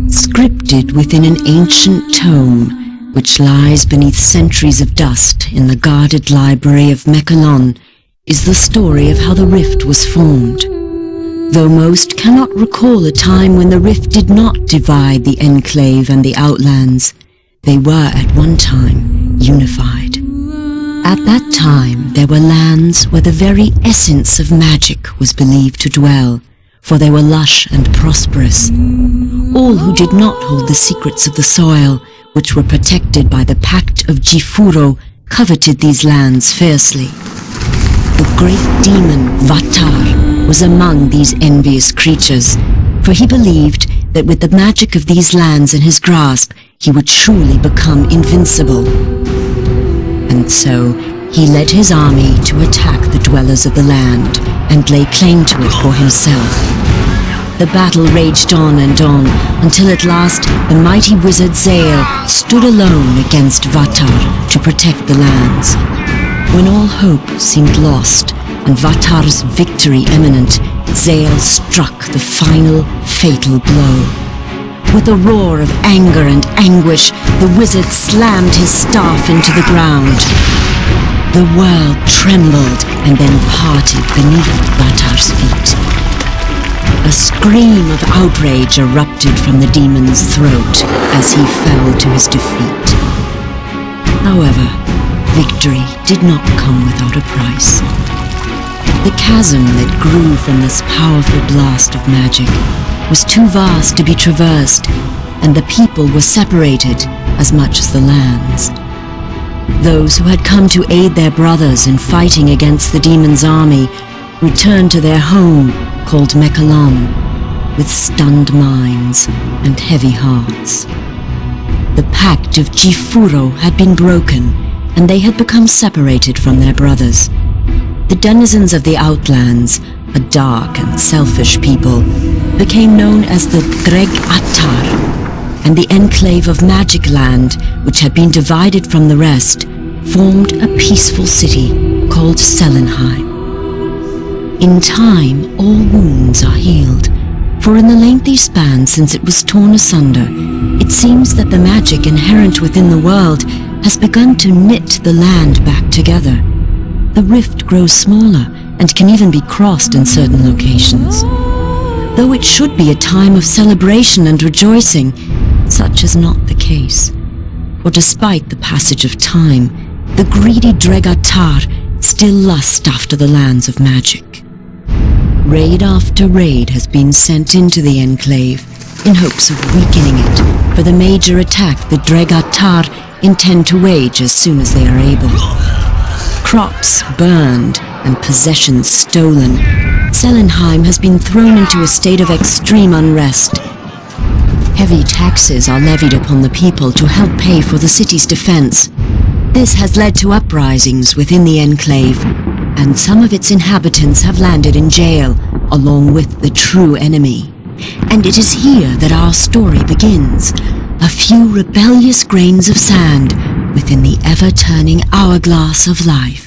Scripted within an ancient tome, which lies beneath centuries of dust in the guarded library of Mechalon, is the story of how the rift was formed. Though most cannot recall a time when the rift did not divide the Enclave and the Outlands, they were at one time unified. At that time there were lands where the very essence of magic was believed to dwell, for they were lush and prosperous. All who did not hold the secrets of the soil, which were protected by the Pact of Gifuro, coveted these lands fiercely. The great demon Vatar was among these envious creatures, for he believed that with the magic of these lands in his grasp, he would surely become invincible. And so he led his army to attack the dwellers of the land and lay claim to it for himself. The battle raged on and on, until at last the mighty wizard Zale stood alone against Vatar to protect the lands. When all hope seemed lost and Vatar's victory imminent, Zale struck the final fatal blow. With a roar of anger and anguish, the wizard slammed his staff into the ground. The world trembled and then parted beneath Vatar's feet. A scream of outrage erupted from the demon's throat as he fell to his defeat. However, victory did not come without a price. The chasm that grew from this powerful blast of magic was too vast to be traversed, and the people were separated as much as the lands. Those who had come to aid their brothers in fighting against the demon's army returned to their home called Mechalon, with stunned minds and heavy hearts. The Pact of Gifuro had been broken, and they had become separated from their brothers. The denizens of the Outlands, a dark and selfish people, became known as the Dreg Attar, and the Enclave of Magic Land, which had been divided from the rest, formed a peaceful city called Selenheim. In time, all wounds are healed, for in the lengthy span since it was torn asunder, it seems that the magic inherent within the world has begun to knit the land back together. The rift grows smaller and can even be crossed in certain locations. Though it should be a time of celebration and rejoicing, such is not the case. For despite the passage of time, the greedy Dreg Attar still lust after the lands of magic. Raid after raid has been sent into the Enclave in hopes of weakening it for the major attack the Dreg Attar intend to wage as soon as they are able. Crops burned and possessions stolen, Selenheim has been thrown into a state of extreme unrest. Heavy taxes are levied upon the people to help pay for the city's defense. This has led to uprisings within the Enclave, and some of its inhabitants have landed in jail, along with the true enemy. And it is here that our story begins, a few rebellious grains of sand within the ever-turning hourglass of life.